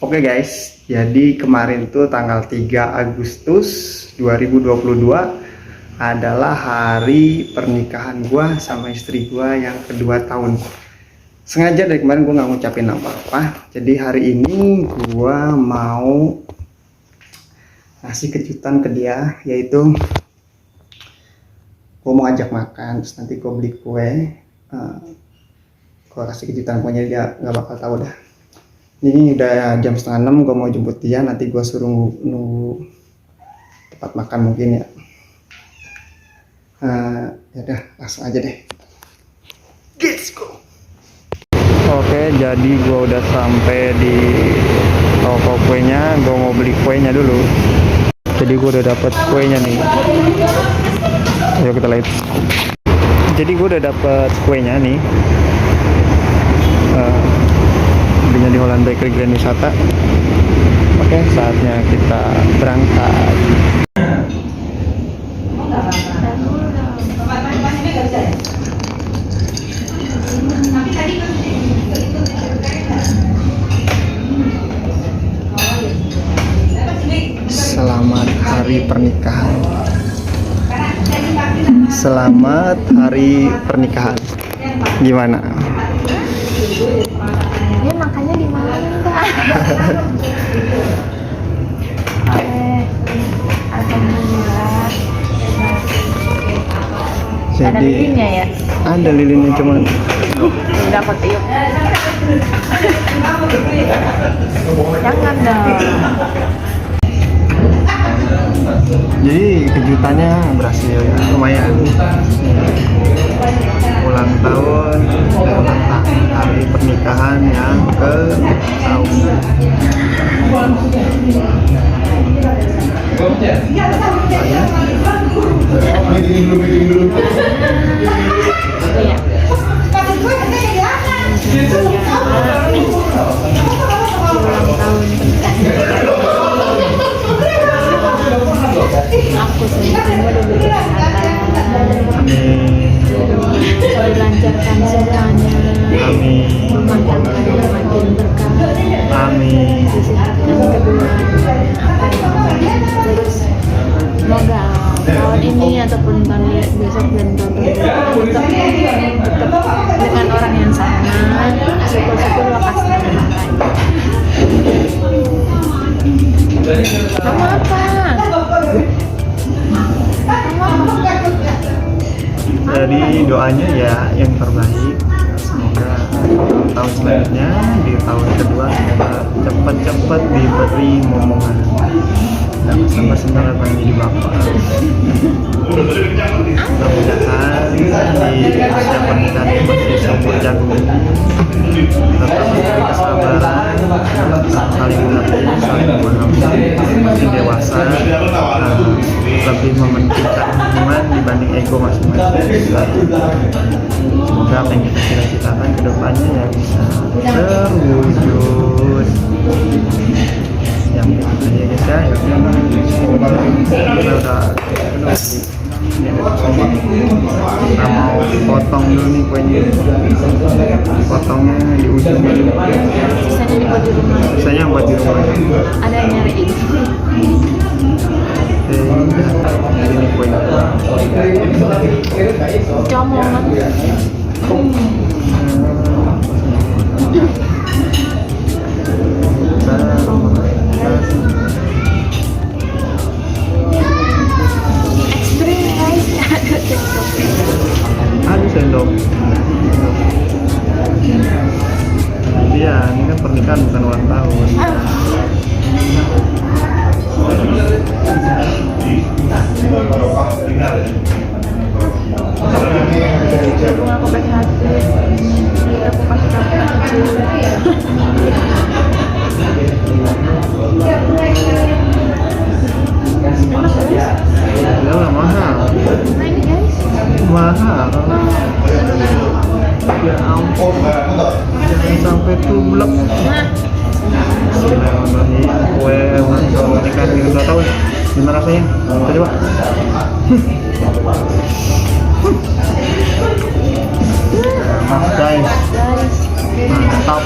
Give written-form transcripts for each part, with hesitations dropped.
Oke guys, jadi kemarin tuh tanggal 3 Agustus 2022 adalah hari pernikahan gua sama istri gua yang kedua tahun. Sengaja dari kemarin gua nggak ngucapin apa-apa. Jadi hari ini gua mau ngasih kejutan ke dia, yaitu gua mau ajak makan, terus nanti gua beli kue. Gua kasih kejutan kuenya, dia nggak bakal tahu dah. Ini udah jam 5:30, gue mau jemput dia. Nanti gue suruh nunggu tempat makan mungkin ya. Ya udah, langsung aja deh. Let's go. Oke, jadi gue udah sampai di toko kuenya. Gue mau beli kuenya dulu. Jadi gue udah dapet kuenya nih. Ayo kita lihat. Jadi gue udah dapet kuenya nih. Belinya di Holland Bakery Grand Wisata. Oke, saatnya kita berangkat. Selamat hari pernikahan. Selamat hari pernikahan. Gimana? Dia makannya di mana enggak? Alhamdulillah. Jadi ada lilinnya ya? Ada lilinnya, cuman Dapat yuk. Jangan dong. jadi kejutannya berhasil ya, lumayan. Ulang tahun hari pernikahan yang ke tahun. Aku semuanya diberi kesehatan, dilancarkan semuanya, rumah tangganya makin berkah, kesehatan kedua, terus semoga tahun ini ataupun tahun besok dan tahun tetap dengan orang yang sama, syukur-syukur lekas dari Mama apa? Jadi doanya ya yang terbaik, semoga tahun selanjutnya di tahun kedua semoga cepat-cepat diberi momongan dan bersama-sama menjadi bapak. Mudah-mudahan di usia pernikahan ini masih seumur jagung, tetap diberi kesabaran, saling mengerti, saling memahami, makin dewasa, lebih mementingkan hubungan dibanding ego masing-masing. Semoga apa yang kita cita-citakan ke depannya ya bisa terwujud. Yang aja guys ya, kita mau potong dulu nih kuenya. Potongnya di ujungnya dulu. Sisanya dibuat di rumah. Sisanya buat di rumah. Ada yang nyariin. Ini kuenya. Comongan. Ada sendok. Iya, ini kan pernikahan bukan ulang tahun. Jagung aku baik hati. Aku kasih kakak kecil. Ya lah, mahal. Nah ini guys. Mahal. Ya ampun, jangan sampai tublek. Bismillahirrahmanirrahim. Kue pernikahan yang kedua tahun. Gimana rasanya? Kita coba. Mas guys, mantap.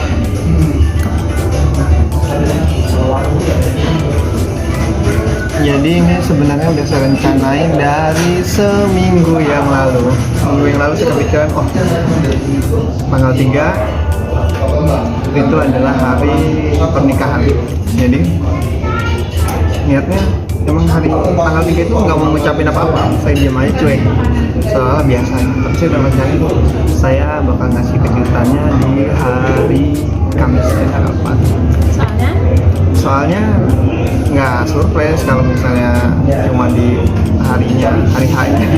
Jadi ini sebenarnya udah saya rencanain dari seminggu yang lalu. Seminggu yang lalu saya kepikiran, oh tanggal 3 itu adalah hari pernikahan. Jadi niatnya emang hari tanggal 3 itu nggak mau ngucapin apa-apa, saya diam aja cuek. Soalnya biasanya, tapi saya udah rencanain saya bakal ngasih kejutannya di hari Kamis tanggal 4. Soalnya nggak surprise kalau misalnya cuma di harinya, hari H-nya.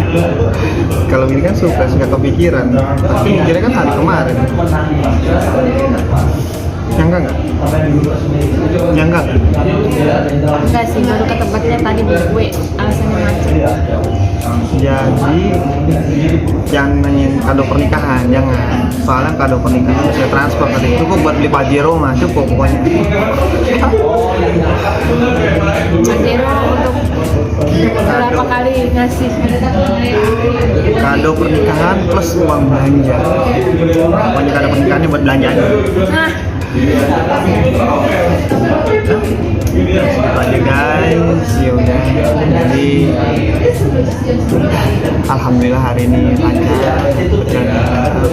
Kalau ini kan surprise, nggak kepikiran. Tapi mikirnya kan hari kemarin. Nyangka nggak? Nyangka nggak? Enggak sih, baru ke tempatnya tadi gue alasannya macet. Jadi jangan nanyain kado pernikahan, jangan. Soalnya kado pernikahan bisa transfer tadi, cukup buat beli Pajero mah, cukup pokoknya. Pajero untuk berapa kali ngasih Kado pernikahan plus uang belanja. Pokoknya kado pernikahannya buat belanja aja. nah Segitu aja guys, yaudah. Jadi alhamdulillah hari ini lancar berjalan.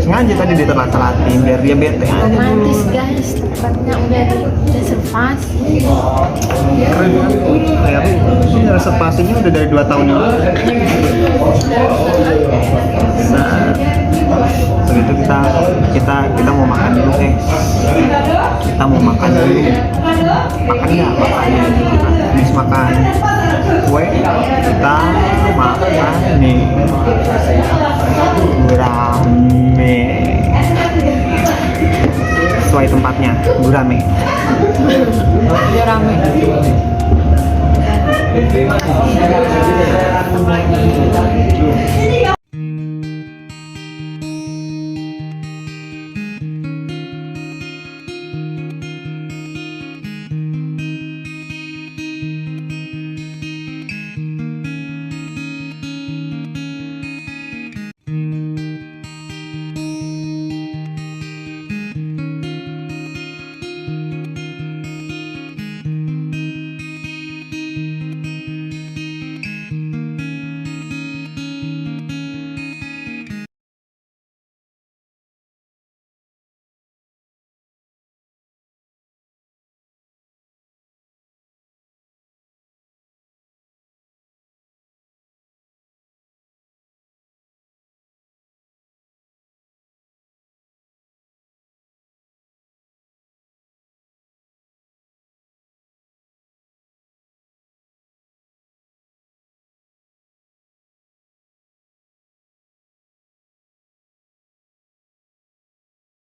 Sengaja tadi ditelat-telatin biar dia bete. romantis guys, tempatnya udah reservasi. Keren kan? Lihat, ini reservasinya udah dari 2 tahun yang lalu. Begitu kita mau makan dulu guys. Kita mau makan dulu. Makan nggak? Habis makan kue kita makan nih gurame. Sesuai tempatnya, gurame. Biar rame.